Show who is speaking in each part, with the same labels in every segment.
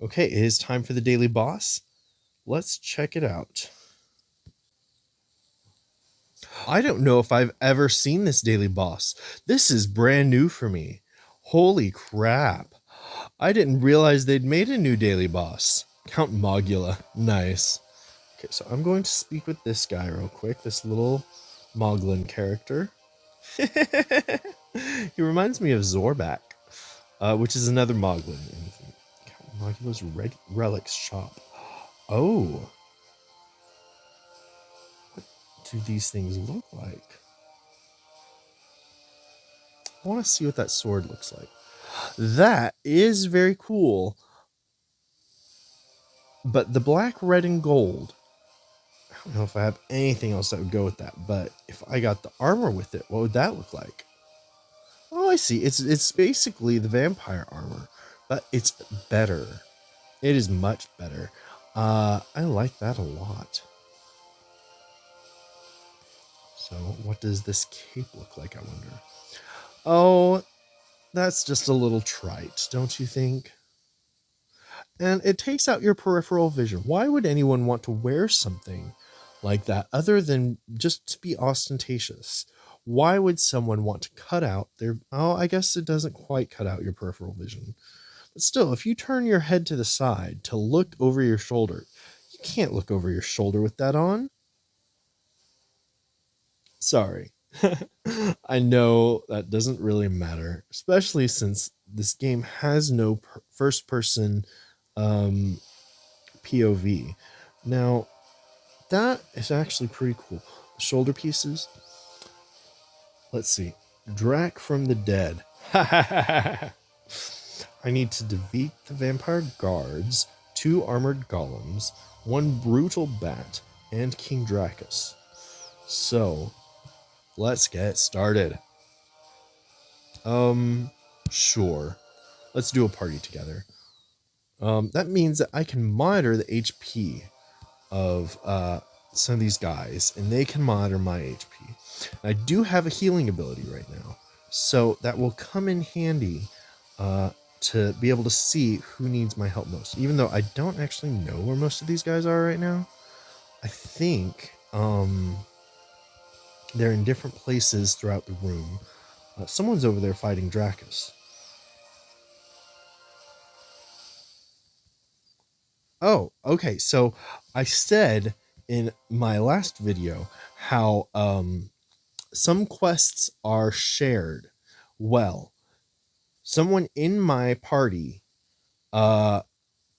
Speaker 1: Okay, it is time for the daily boss. Let's check it out. I don't know if I've ever seen this daily boss. This is brand new for me. Holy crap. I didn't realize they'd made a new daily boss. Count Mogula. Nice. Okay, so I'm going to speak with this guy real quick, this little Moglin character. He reminds me of Zorback, which is another Moglin. Count Mogula's relics shop. Oh. What do these things look like? I want to see what that sword looks like. That is very cool. But the black, red, and gold, I don't know if I have anything else that would go with that. But if I got the armor with it, what would that look like? Oh, I see. It's basically the vampire armor, but it's better. It is much better. I like that a lot. So what does this cape look like, I wonder? Oh, that's just a little trite, don't you think? And it takes out your peripheral vision. Why would anyone want to wear something like that other than just to be ostentatious? Why would someone want to cut out their... Oh, I guess it doesn't quite cut out your peripheral vision. But still, if you turn your head to the side to look over your shoulder, you can't look over your shoulder with that on. Sorry. I know that doesn't really matter, especially since this game has no first-person POV. Now, that is actually pretty cool. Shoulder pieces. Let's see. Drac from the dead. I need to defeat the vampire guards, 2 armored golems, 1 brutal bat, and King Drachus. So, let's get started. Sure. Let's do a party together. That means that I can monitor the HP of some of these guys, and they can monitor my HP. And I do have a healing ability right now, so that will come in handy to be able to see who needs my help most. Even though I don't actually know where most of these guys are right now, I think they're in different places throughout the room. Someone's over there fighting Drachus. Oh, okay. So I said in my last video how some quests are shared. Well, someone in my party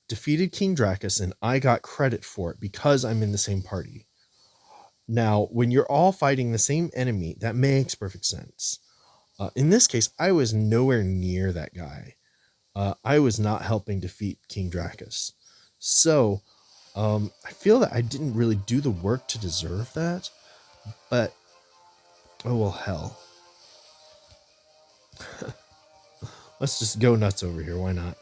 Speaker 1: defeated King Drachus, and I got credit for it because I'm in the same party. Now, when you're all fighting the same enemy, that makes perfect sense. In this case, I was nowhere near that guy. I was not helping defeat King Drachus. So, I feel that I didn't really do the work to deserve that, but, oh well, hell. Let's just go nuts over here, why not?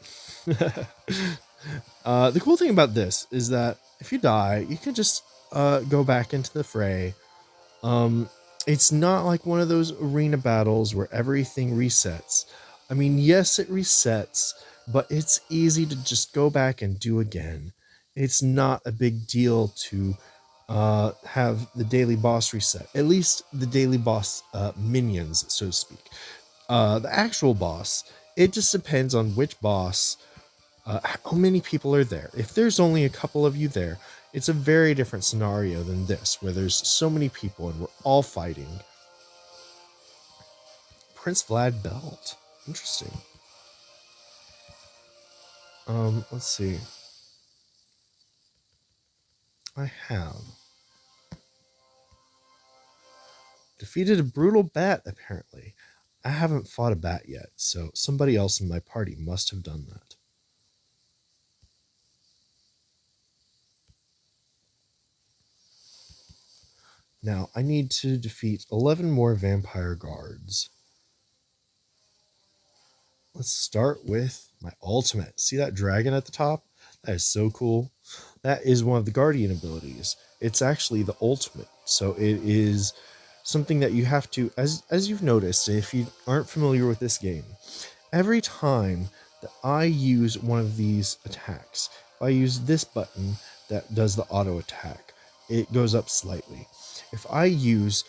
Speaker 1: The cool thing about this is that if you die, you can just go back into the fray. It's not like one of those arena battles where everything resets. I mean, yes, it resets, but it's easy to just go back and do again. It's not a big deal to have the daily boss reset. At least the daily boss minions, so to speak. The actual boss, it just depends on which boss, how many people are there. If there's only a couple of you there, it's a very different scenario than this, where there's so many people and we're all fighting. Prince Vlad belt. Interesting. Let's see. I have defeated a brutal bat, apparently. I haven't fought a bat yet, so somebody else in my party must have done that. Now, I need to defeat 11 more vampire guards. Let's start with my ultimate. See that dragon at the top? That is so cool. That is one of the guardian abilities. It's actually the ultimate. So it is something that you have to, as you've noticed, if you aren't familiar with this game, every time that I use one of these attacks. If I use this button that does the auto attack, it goes up slightly. If I use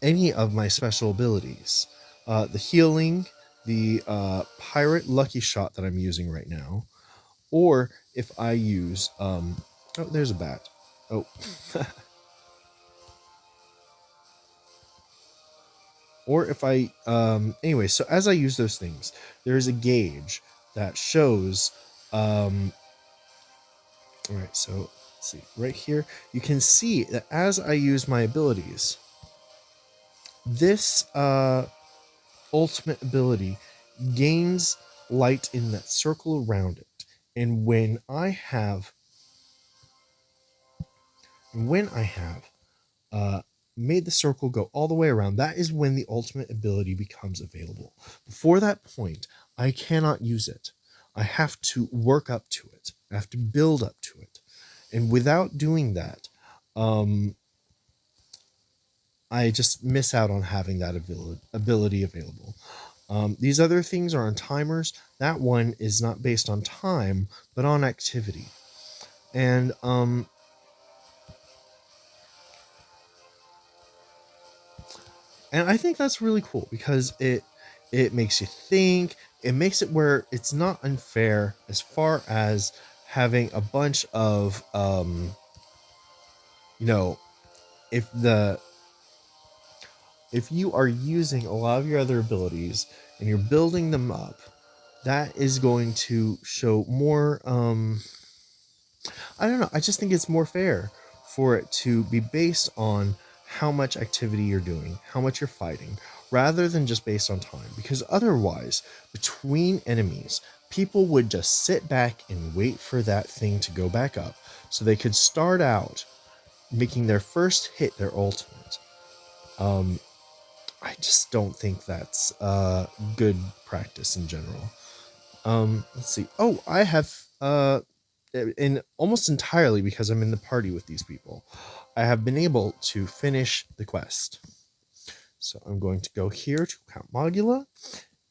Speaker 1: any of my special abilities, the healing, the pirate lucky shot that I'm using right now, or if I use oh, there's a bat. Oh. Or if I anyway, so as I use those things, there's a gauge that shows all right, so let's see right here, you can see that as I use my abilities, this ultimate ability gains light in that circle around it. And when I have made the circle go all the way around, that is when the ultimate ability becomes available. Before that point, I cannot use it. I have to work up to it. I have to build up to it. And without doing that, I just miss out on having that ability available. These other things are on timers. That one is not based on time, but on activity. And I think that's really cool because it makes you think. It makes it where it's not unfair as far as having a bunch of if you are using a lot of your other abilities and you're building them up, that is going to show more I don't know, I just think it's more fair for it to be based on how much activity you're doing, how much you're fighting, rather than just based on time. Because otherwise, between enemies, people would just sit back and wait for that thing to go back up so they could start out making their first hit their ultimate. I just don't think that's good practice in general. Let's see. Oh, I have in almost entirely because I'm in the party with these people, I have been able to finish the quest. So I'm going to go here to Count Mogula,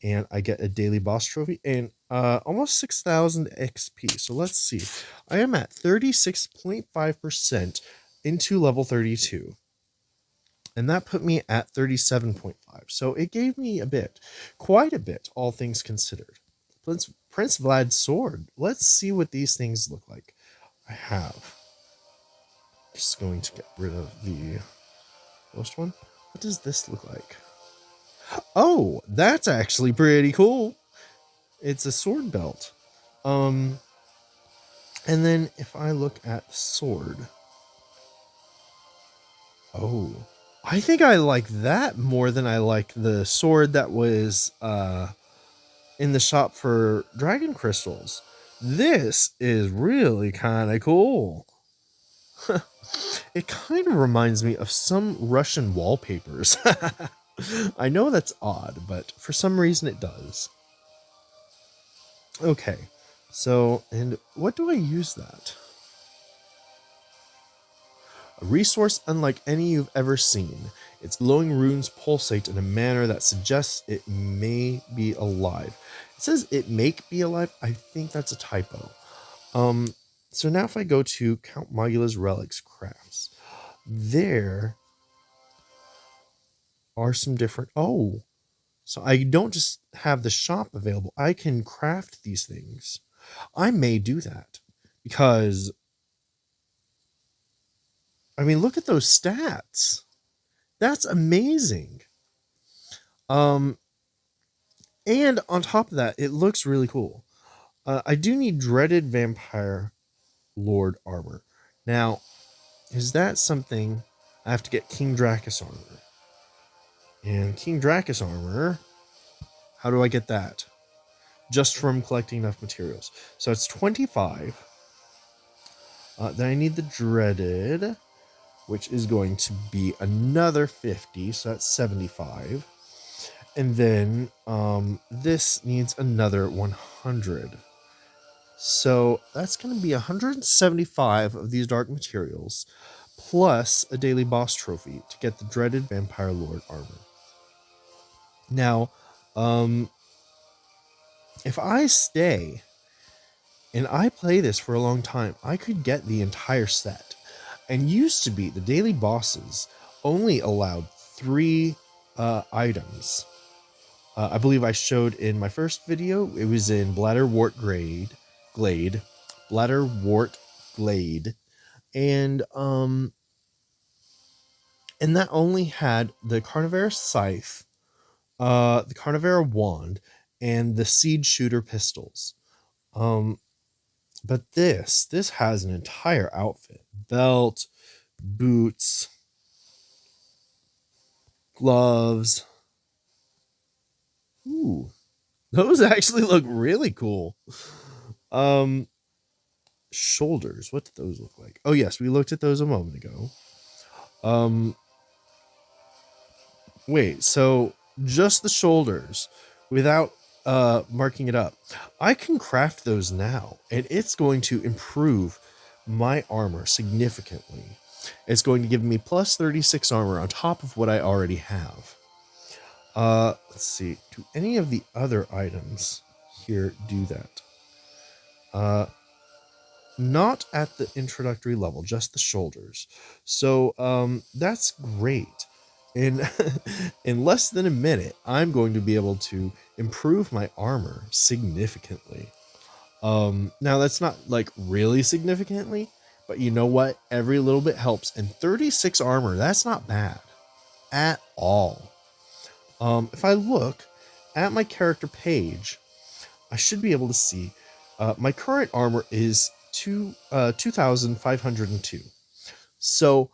Speaker 1: and I get a daily boss trophy and almost 6,000 XP. So let's see. I am at 36.5% into level 32. And that put me at 37.5. So it gave me a bit, quite a bit, all things considered. Prince Vlad's sword. Let's see what these things look like. I have. Just going to get rid of the first one. What does this look like? Oh, that's actually pretty cool. It's a sword belt. And then if I look at the sword. Oh, I think I like that more than I like the sword that was in the shop for dragon crystals. This is really kind of cool. It kind of reminds me of some Russian wallpapers. I know that's odd, but for some reason it does. Okay, so, and what do I use that? A resource unlike any you've ever seen. Its glowing runes pulsate in a manner that suggests it may be alive. It says it may be alive. I think that's a typo. So now if I go to Count Mogula's Relics Crafts, there are some different... Oh, so I don't just have the shop available. I can craft these things. I may do that because... I mean, look at those stats. That's amazing. And on top of that, it looks really cool. I do need Dreaded Vampire Lord armor. Now, is that something I have to get King Drachus armor? And King Drachus armor, how do I get that? Just from collecting enough materials. So it's 25. Then I need the Dreaded, which is going to be another 50, so that's 75. And then this needs another 100. So that's going to be 175 of these dark materials, plus a daily boss trophy to get the Dreaded Vampire Lord armor. Now, if I stay and I play this for a long time, I could get the entire set. And used to be the daily bosses only allowed 3 items. I believe I showed in my first video, it was in Glade, Bladderwort Glade, and that only had the Carnivera Scythe, the Carnivera Wand, and the Seed Shooter pistols. But this has an entire outfit: belt, boots, gloves. Ooh, those actually look really cool. Shoulders, what did those look like? Oh yes, we looked at those a moment ago. Wait, so just the shoulders without marking it up. I can craft those now, and it's going to improve my armor significantly. It's going to give me plus 36 armor on top of what I already have. Let's see. Do any of the other items here do that? Not at the introductory level, just the shoulders. So that's great. In in less than a minute, I'm going to be able to improve my armor significantly. Now that's not like really significantly, but you know what? Every little bit helps. And 36 armor, that's not bad at all. If I look at my character page, I should be able to see my current armor is 2,502. So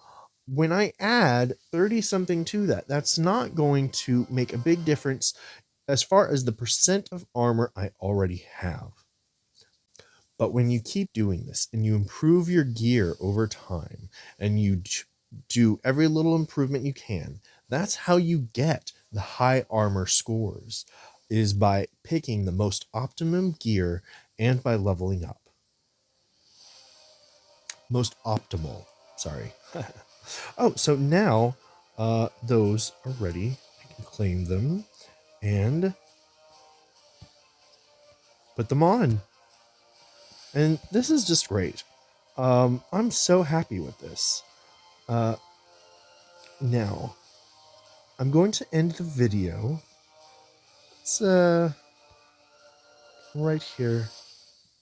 Speaker 1: when I add 30 something to that, that's not going to make a big difference as far as the percent of armor I already have. But when you keep doing this and you improve your gear over time and you do every little improvement you can, that's how you get the high armor scores, is by picking the most optimum gear and by leveling up. Most optimal, sorry. Oh, so now those are ready. I can claim them and put them on. And this is just great. I'm so happy with this. Now, I'm going to end the video. It's right here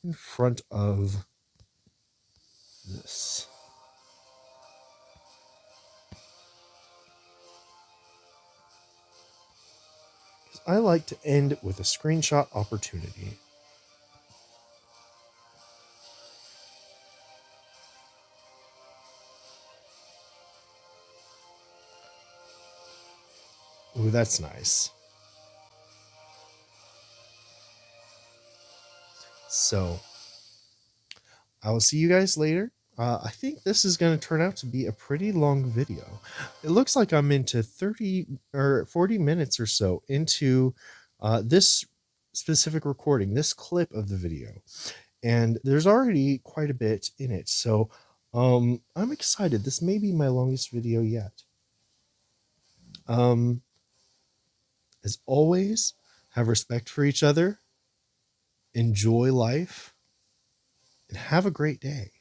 Speaker 1: in front of this. I like to end with a screenshot opportunity. Ooh, that's nice. So, I will see you guys later. I think this is going to turn out to be a pretty long video. It looks like I'm into 30 or 40 minutes or so into this specific recording, this clip of the video. And there's already quite a bit in it. So I'm excited. This may be my longest video yet. As always, have respect for each other, enjoy life, and have a great day.